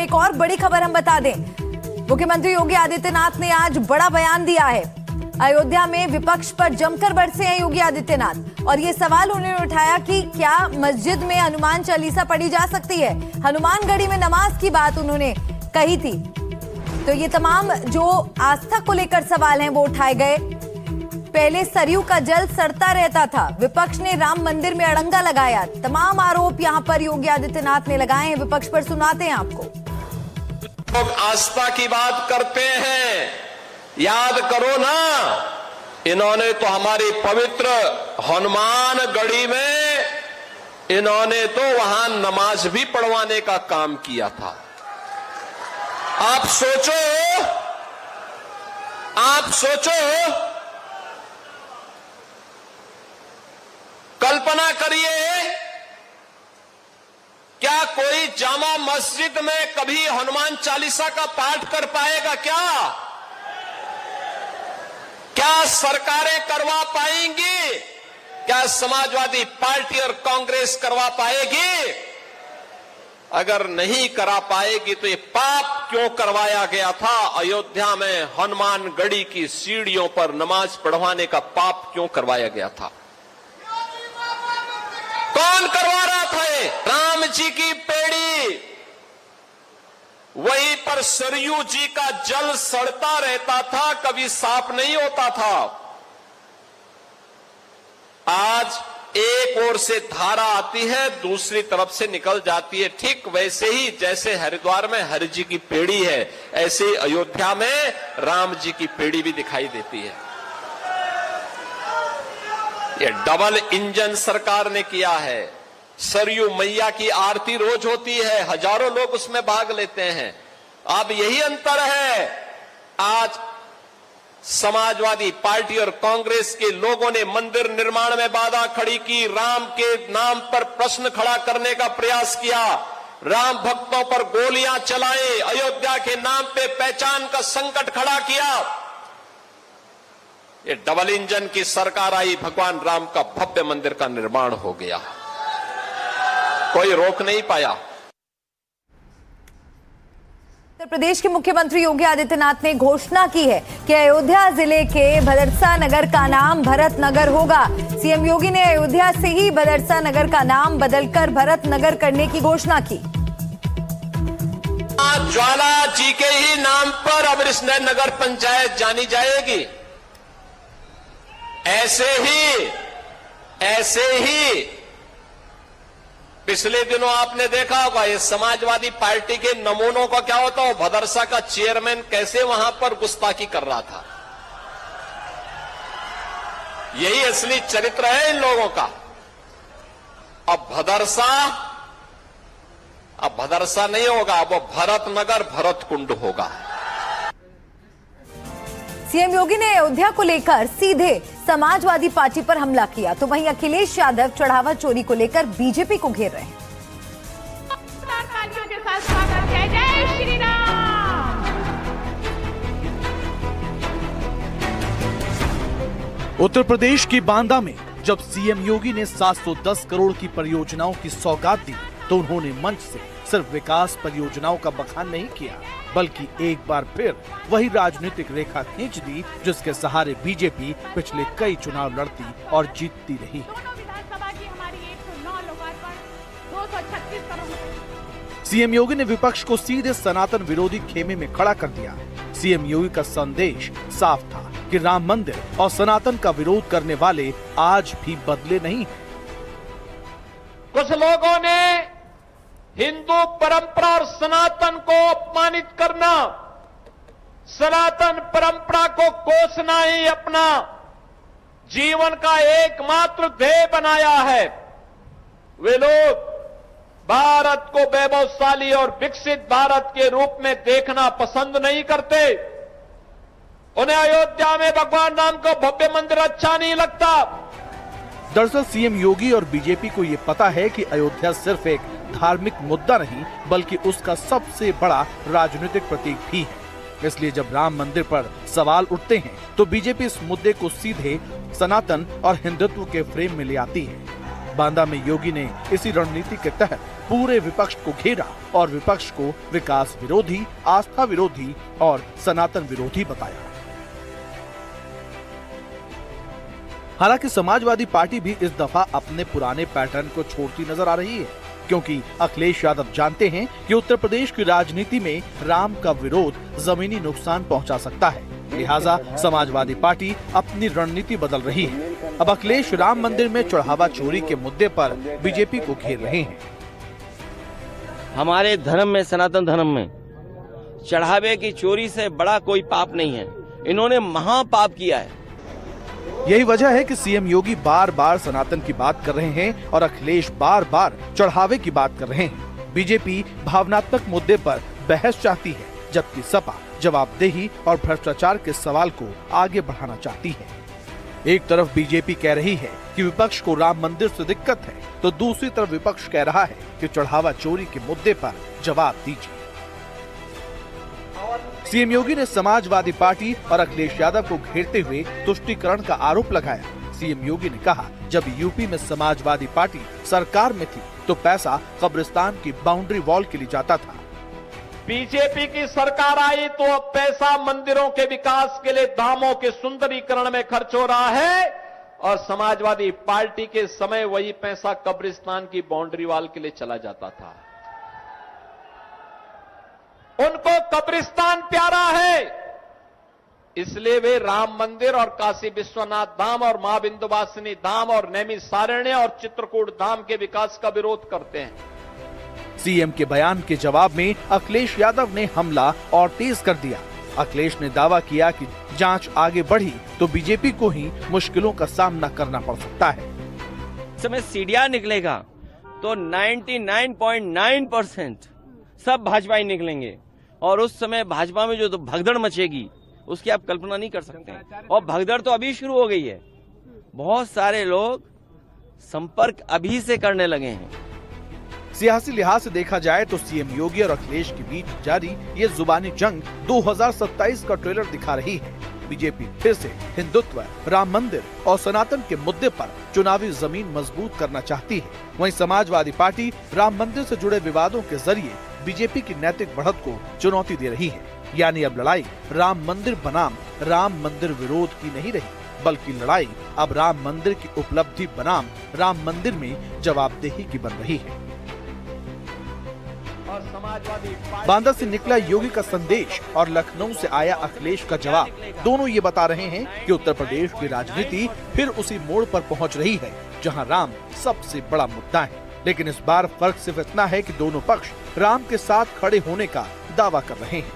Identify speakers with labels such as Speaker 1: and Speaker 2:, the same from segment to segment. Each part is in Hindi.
Speaker 1: एक और बड़ी खबर हम बता दें, मुख्यमंत्री योगी आदित्यनाथ ने आज बड़ा बयान दिया है। अयोध्या में विपक्ष पर जमकर बरसे हैं योगी आदित्यनाथ और ये सवाल उन्होंने उठाया कि क्या मस्जिद में हनुमान चालीसा पढ़ी जा सकती है। हनुमानगढ़ी में नमाज की बात उन्होंने कही थी। तो ये तमाम जो आस्था को लेकर सवाल हैं वो उठाए गए। पहले सरयू का जल सड़ता रहता था, विपक्ष ने राम मंदिर में अड़ंगा लगाया। तमाम आरोप यहां पर योगी आदित्यनाथ ने लगाए हैं, विपक्ष पर सुनाते हैं आपको।
Speaker 2: लोग आस्था की बात करते हैं, याद करो ना, इन्होंने तो हमारी पवित्र हनुमानगढ़ी में इन्होंने तो वहां नमाज भी पढ़वाने का काम किया था। आप सोचो, कल्पना करिए, क्या कोई जामा मस्जिद में कभी हनुमान चालीसा का पाठ कर पाएगा? क्या सरकारें करवा पाएंगी? क्या समाजवादी पार्टी और कांग्रेस करवा पाएगी? अगर नहीं करा पाएगी तो ये पाप क्यों करवाया गया था? अयोध्या में हनुमानगढ़ी की सीढ़ियों पर नमाज पढ़वाने का पाप क्यों करवाया गया था? कौन करवा रहा था? ये राम जी की पेड़ी, वहीं पर सरयू जी का जल सड़ता रहता था, कभी साफ नहीं होता था। आज एक ओर से धारा आती है, दूसरी तरफ से निकल जाती है। ठीक वैसे ही जैसे हरिद्वार में हरि जी की पेड़ी है, ऐसे ही अयोध्या में राम जी की पेड़ी भी दिखाई देती है। ये डबल इंजन सरकार ने किया है। सरयू मैया की आरती रोज होती है, हजारों लोग उसमें भाग लेते हैं। अब यही अंतर है, आज समाजवादी पार्टी और कांग्रेस के लोगों ने मंदिर निर्माण में बाधा खड़ी की, राम के नाम पर प्रश्न खड़ा करने का प्रयास किया, राम भक्तों पर गोलियां चलाई, अयोध्या के नाम पे पहचान का संकट खड़ा किया। ये डबल इंजन की सरकार आई, भगवान राम का भव्य मंदिर का निर्माण हो गया, कोई रोक नहीं पाया।
Speaker 1: उत्तर प्रदेश के मुख्यमंत्री योगी आदित्यनाथ ने घोषणा की है कि अयोध्या जिले के भदरसा नगर का नाम भरत नगर होगा। सीएम योगी ने अयोध्या से ही भदरसा नगर का नाम बदलकर भरत नगर करने की घोषणा की।
Speaker 2: ज्वाला जी के ही नाम पर अब इस नगर पंचायत जानी जाएगी। ऐसे ही पिछले दिनों आपने देखा होगा, ये समाजवादी पार्टी के नमूनों का क्या होता है, भदरसा का चेयरमैन कैसे वहां पर गुस्ताखी कर रहा था। यही असली चरित्र है इन लोगों का। अब भदरसा नहीं होगा, अब भरत नगर भरत कुंड होगा।
Speaker 1: सीएम योगी ने अयोध्या को लेकर सीधे समाजवादी पार्टी पर हमला किया, तो वहीं अखिलेश यादव चढ़ावा चोरी को लेकर बीजेपी को घेर रहे हैं।
Speaker 3: के साथ स्वागत है, जय श्री राम।
Speaker 4: उत्तर प्रदेश के बांदा में जब सीएम योगी ने 710 करोड़ की परियोजनाओं की सौगात दी, तो उन्होंने मंच से सिर्फ विकास परियोजनाओं का बखान नहीं किया, बल्कि एक बार फिर वही राजनीतिक रेखा खींच दी जिसके सहारे बीजेपी पिछले कई चुनाव लड़ती और जीतती रही है।
Speaker 3: विधानसभा की हमारी 109 लोकार्पण, 236 करोड़।
Speaker 4: सीएम योगी ने विपक्ष को सीधे सनातन विरोधी खेमे में खड़ा कर दिया। सीएम योगी का संदेश साफ था कि राम मंदिर और सनातन का विरोध करने वाले आज भी बदले नहीं।
Speaker 2: कुछ लोगों ने हिंदू परंपरा और सनातन को अपमानित करना, सनातन परंपरा को कोसना ही अपना जीवन का एकमात्र ध्येय बनाया है। वे लोग भारत को वैभवशाली और विकसित भारत के रूप में देखना पसंद नहीं करते। उन्हें अयोध्या में भगवान राम का भव्य मंदिर अच्छा नहीं लगता।
Speaker 4: दरअसल सीएम योगी और बीजेपी को ये पता है कि अयोध्या सिर्फ एक धार्मिक मुद्दा नहीं, बल्कि उसका सबसे बड़ा राजनीतिक प्रतीक भी है। इसलिए जब राम मंदिर पर सवाल उठते हैं तो बीजेपी इस मुद्दे को सीधे सनातन और हिंदुत्व के फ्रेम में ले आती है। बांदा में योगी ने इसी रणनीति के तहत पूरे विपक्ष को घेरा और विपक्ष को विकास विरोधी, आस्था विरोधी और सनातन विरोधी बताया। हालांकि समाजवादी पार्टी भी इस दफा अपने पुराने पैटर्न को छोड़ती नजर आ रही है, क्योंकि अखिलेश यादव जानते हैं कि उत्तर प्रदेश की राजनीति में राम का विरोध जमीनी नुकसान पहुंचा सकता है। लिहाजा समाजवादी पार्टी अपनी रणनीति बदल रही है। अब अखिलेश राम मंदिर में चढ़ावा चोरी के मुद्दे पर बीजेपी को घेर रहे हैं।
Speaker 5: हमारे धर्म में, सनातन धर्म में चढ़ावे की चोरी से बड़ा कोई पाप नहीं है। इन्होंने महापाप किया है।
Speaker 4: यही वजह है कि सीएम योगी बार बार सनातन की बात कर रहे हैं और अखिलेश बार बार चढ़ावे की बात कर रहे हैं। बीजेपी भावनात्मक मुद्दे पर बहस चाहती है, जबकि सपा जवाबदेही और भ्रष्टाचार के सवाल को आगे बढ़ाना चाहती है। एक तरफ बीजेपी कह रही है कि विपक्ष को राम मंदिर से दिक्कत है, तो दूसरी तरफ विपक्ष कह रहा है कि चढ़ावा चोरी के मुद्दे पर जवाब दीजिए। सीएम योगी ने समाजवादी पार्टी और अखिलेश यादव को घेरते हुए तुष्टीकरण का आरोप लगाया। सीएम योगी ने कहा, जब यूपी में समाजवादी पार्टी सरकार में थी तो पैसा कब्रिस्तान की बाउंड्री वॉल के लिए जाता था।
Speaker 2: बीजेपी की सरकार आई तो अब पैसा मंदिरों के विकास के लिए, धामों के सुंदरीकरण में खर्च हो रहा है, और समाजवादी पार्टी के समय वही पैसा कब्रिस्तान की बाउंड्री वॉल के लिए चला जाता था। उनको कब्रिस्तान प्यारा है, इसलिए वे राम मंदिर और काशी विश्वनाथ धाम और मां विंध्यवासिनी धाम और नैमिषारण्य और चित्रकूट धाम के विकास का विरोध करते हैं।
Speaker 4: सीएम के बयान के जवाब में अखिलेश यादव ने हमला और तेज कर दिया। अखिलेश ने दावा किया कि जांच आगे बढ़ी तो बीजेपी को ही मुश्किलों का सामना करना पड़ सकता है।
Speaker 5: इस समय सीडीआर निकलेगा तो 99.9% सब भाजपा ही निकलेंगे, और उस समय भाजपा में जो भगदड़ मचेगी उसकी आप कल्पना नहीं कर सकते हैं। और भगदड़ तो अभी शुरू हो गई है। बहुत सारे लोग संपर्क अभी से करने लगे हैं।
Speaker 4: सियासी लिहाज से देखा जाए तो सीएम योगी और अखिलेश के बीच जारी ये जुबानी जंग 2027 का ट्रेलर दिखा रही है। बीजेपी फिर से हिंदुत्व, राम मंदिर और सनातन के मुद्दे पर चुनावी जमीन मजबूत करना चाहती है। वहीं समाजवादी पार्टी राम मंदिर से जुड़े विवादों के जरिए बीजेपी की नैतिक बढ़त को चुनौती दे रही है। यानी अब लड़ाई राम मंदिर बनाम राम मंदिर विरोध की नहीं रही, बल्कि लड़ाई अब राम मंदिर की उपलब्धि बनाम राम मंदिर में जवाबदेही की बन रही है।
Speaker 2: और समाजवादी
Speaker 4: बांदा से निकला योगी का संदेश और लखनऊ से आया अखिलेश का जवाब, दोनों ये बता रहे हैं कि उत्तर प्रदेश की राजनीति फिर उसी मोड़ पर पहुंच रही है जहां राम सबसे बड़ा मुद्दा है। लेकिन इस बार फर्क सिर्फ इतना है कि दोनों पक्ष राम के साथ खड़े होने का दावा कर रहे हैं,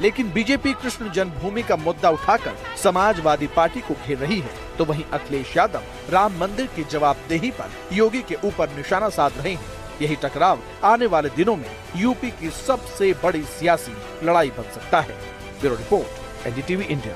Speaker 4: लेकिन बीजेपी कृष्ण जन्मभूमि का मुद्दा उठाकर समाजवादी पार्टी को घेर रही है, तो वहीं अखिलेश यादव राम मंदिर की जवाबदेही पर योगी के ऊपर निशाना साध रहे हैं। यही टकराव आने वाले दिनों में यूपी की सबसे बड़ी सियासी लड़ाई बन सकता है। Bureau report, NDTV India.